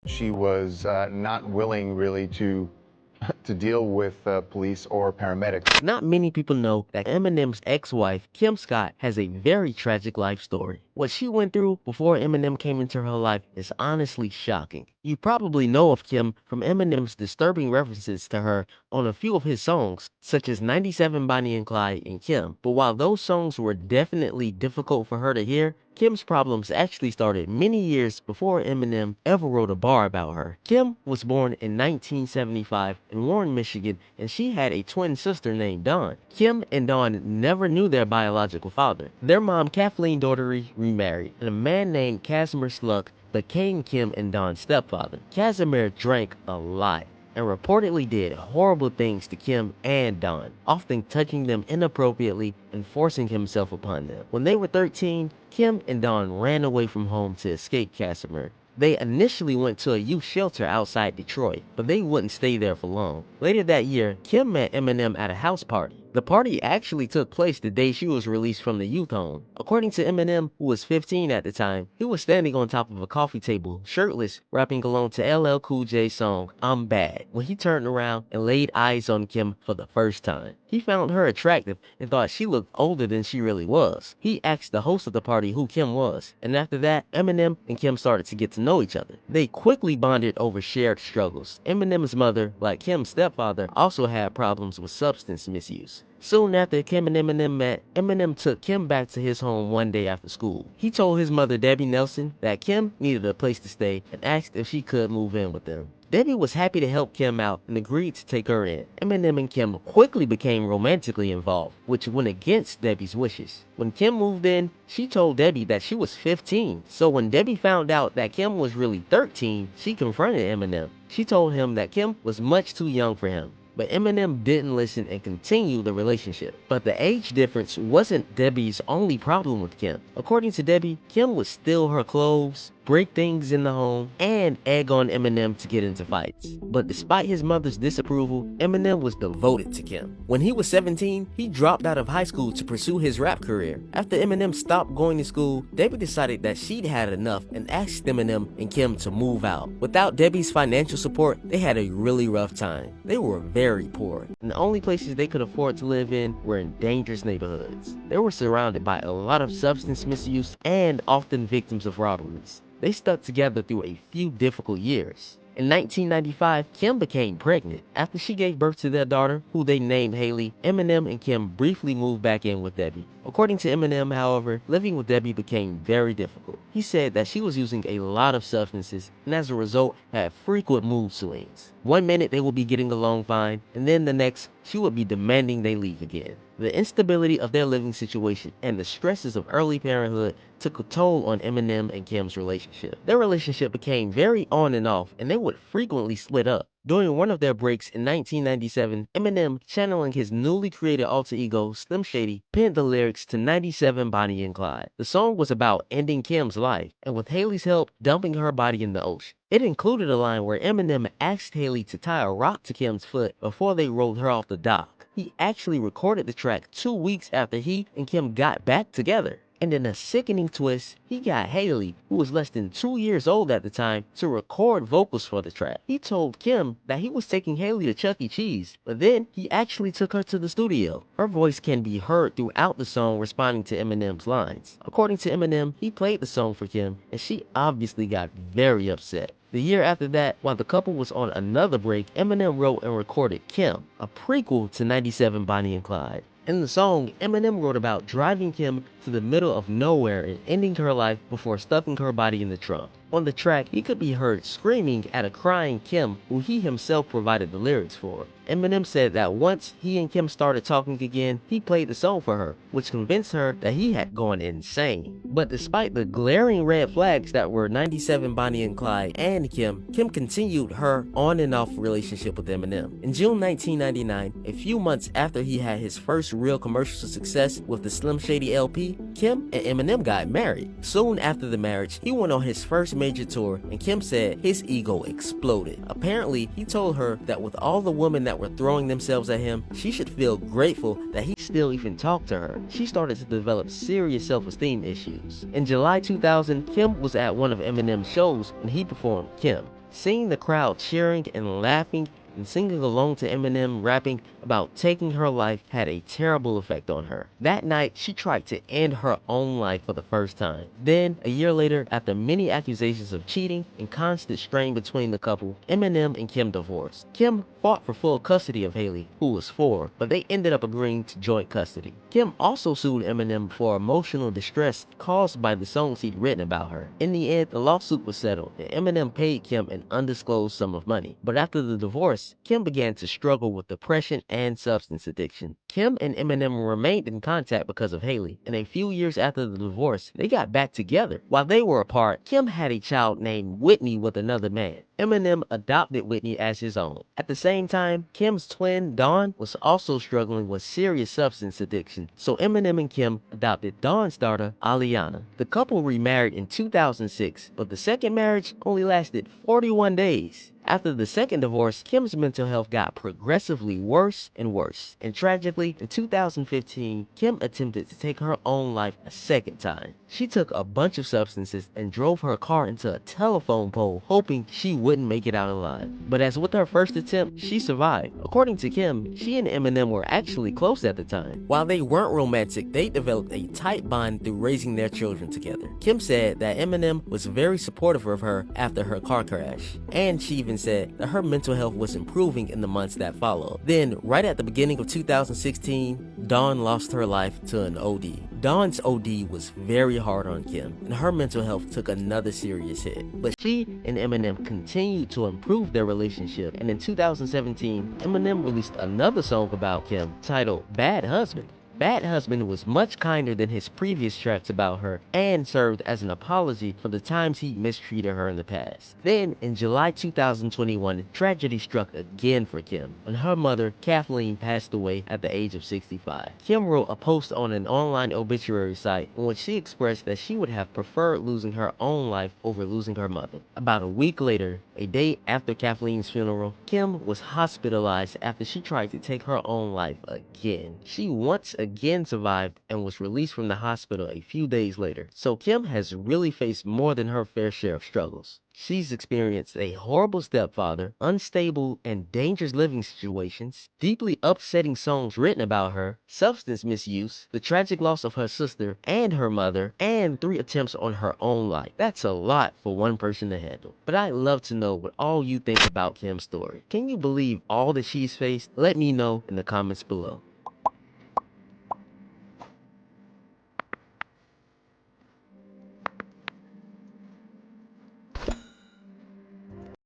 She was not willing really to deal with police or paramedics. Not many people know that Eminem's ex-wife, Kim Scott, has a very tragic life story. What she went through before Eminem came into her life is honestly shocking. You probably know of Kim from Eminem's disturbing references to her on a few of his songs, such as 97 Bonnie and Clyde and Kim. But while those songs were definitely difficult for her to hear, Kim's problems actually started many years before Eminem ever wrote a bar about her. Kim was born in 1975 in Warren, Michigan, and she had a twin sister named Dawn. Kim and Dawn never knew their biological father. Their mom, Kathleen Daugherty, remarried, and a man named Casimir Sluck became Kim and Dawn's stepfather. Casimir drank a lot and reportedly did horrible things to Kim and Dawn, often touching them inappropriately and forcing himself upon them. When they were 13, Kim and Dawn ran away from home to escape Casimir. They initially went to a youth shelter outside Detroit, but they wouldn't stay there for long. Later that year, Kim met Eminem at a house party. The party actually took place the day she was released from the youth home. According to Eminem, who was 15 at the time, he was standing on top of a coffee table, shirtless, rapping along to LL Cool J's song, I'm Bad, when he turned around and laid eyes on Kim for the first time. He found her attractive and thought she looked older than she really was. He asked the host of the party who Kim was, and after that, Eminem and Kim started to get to know each other. They quickly bonded over shared struggles. Eminem's mother, like Kim's stepfather, also had problems with substance misuse. Soon after Kim and Eminem met, Eminem took Kim back to his home one day after school. He told his mother, Debbie Nelson, that Kim needed a place to stay and asked if she could move in with them. Debbie was happy to help Kim out and agreed to take her in. Eminem and Kim quickly became romantically involved, which went against Debbie's wishes. When Kim moved in, she told Debbie that she was 15. So when Debbie found out that Kim was really 13, she confronted Eminem. She told him that Kim was much too young for him. But Eminem didn't listen and continued the relationship. But the age difference wasn't Debbie's only problem with Kim. According to Debbie, Kim would steal her clothes, break things in the home, and egg on Eminem to get into fights. But despite his mother's disapproval, Eminem was devoted to Kim. When he was 17, he dropped out of high school to pursue his rap career. After Eminem stopped going to school, Debbie decided that she'd had enough and asked Eminem and Kim to move out. Without Debbie's financial support, they had a really rough time. They were very poor, and the only places they could afford to live in were in dangerous neighborhoods. They were surrounded by a lot of substance misuse and often victims of robberies. They stuck together through a few difficult years. In 1995, Kim became pregnant. After she gave birth to their daughter, who they named Haley, Eminem and Kim briefly moved back in with Debbie. According to Eminem, however, living with Debbie became very difficult. He said that she was using a lot of substances and as a result had frequent mood swings. One minute they would be getting along fine, and then the next, she would be demanding they leave again. The instability of their living situation and the stresses of early parenthood took a toll on Eminem and Kim's relationship. Their relationship became very on and off, and they would frequently split up. During one of their breaks in 1997, Eminem, channeling his newly created alter ego, Slim Shady, penned the lyrics to 97 Bonnie and Clyde. The song was about ending Kim's life, and with Haley's help, dumping her body in the ocean. It included a line where Eminem asked Haley to tie a rock to Kim's foot before they rolled her off the dock. He actually recorded the track 2 weeks after he and Kim got back together. And in a sickening twist, he got Haley, who was less than 2 years old at the time, to record vocals for the track. He told Kim that he was taking Haley to Chuck E. Cheese, but then he actually took her to the studio. Her voice can be heard throughout the song responding to Eminem's lines. According to Eminem, he played the song for Kim, and she obviously got very upset. The year after that, while the couple was on another break, Eminem wrote and recorded Kim, a prequel to 97 Bonnie and Clyde. In the song, Eminem wrote about driving Kim to the middle of nowhere and ending her life before stuffing her body in the trunk. On the track, he could be heard screaming at a crying Kim, who he himself provided the lyrics for. Eminem said that once he and Kim started talking again, he played the song for her, which convinced her that he had gone insane. But despite the glaring red flags that were 97 Bonnie and Clyde and Kim continued her on and off relationship with Eminem. In June 1999, a few months after he had his first real commercial success with the Slim Shady LP, Kim and Eminem got married. Soon after the marriage, he went on his first major tour, and Kim said his ego exploded. Apparently, he told her that with all the women that were throwing themselves at him, she should feel grateful that he still even talked to her. She started to develop serious self-esteem issues. In July 2000, Kim was at one of Eminem's shows and he performed Kim. Seeing the crowd cheering and laughing and singing along to Eminem rapping about taking her life had a terrible effect on her. That night, she tried to end her own life for the first time. Then, a year later, after many accusations of cheating and constant strain between the couple, Eminem and Kim divorced. Kim fought for full custody of Haley, who was 4, but they ended up agreeing to joint custody. Kim also sued Eminem for emotional distress caused by the songs he'd written about her. In the end, the lawsuit was settled, and Eminem paid Kim an undisclosed sum of money. But after the divorce, Kim began to struggle with depression and substance addiction. Kim and Eminem remained in contact because of Haley, and a few years after the divorce, they got back together. While they were apart, Kim had a child named Whitney with another man. Eminem adopted Whitney as his own. At the same time, Kim's twin, Dawn, was also struggling with serious substance addiction, so Eminem and Kim adopted Dawn's daughter, Aliana. The couple remarried in 2006, but the second marriage only lasted 41 days. After the second divorce, Kim's mental health got progressively worse and worse. And tragically, in 2015, Kim attempted to take her own life a second time. She took a bunch of substances and drove her car into a telephone pole, hoping she wouldn't make it out alive. But as with her first attempt, she survived. According to Kim, she and Eminem were actually close at the time. While they weren't romantic, they developed a tight bond through raising their children together. Kim said that Eminem was very supportive of her after her car crash, and she even said that her mental health was improving in the months that followed. Then, right at the beginning of 2016, Dawn lost her life to an OD. Dawn's OD was very hard on Kim, and her mental health took another serious hit. But she and Eminem continued to improve their relationship, and in 2017, Eminem released another song about Kim titled Bad Husband. Bad Husband was much kinder than his previous tracks about her and served as an apology for the times he mistreated her in the past. Then, in July 2021, tragedy struck again for Kim when her mother, Kathleen, passed away at the age of 65. Kim wrote a post on an online obituary site in which she expressed that she would have preferred losing her own life over losing her mother. About a week later, a day after Kathleen's funeral, Kim was hospitalized after she tried to take her own life again. She once again survived and was released from the hospital a few days later. So Kim has really faced more than her fair share of struggles. She's experienced a horrible stepfather, unstable and dangerous living situations, deeply upsetting songs written about her, substance misuse, the tragic loss of her sister and her mother, and 3 attempts on her own life. That's a lot for one person to handle. But I'd love to know what all you think about Kim's story. Can you believe all that she's faced? Let me know in the comments below.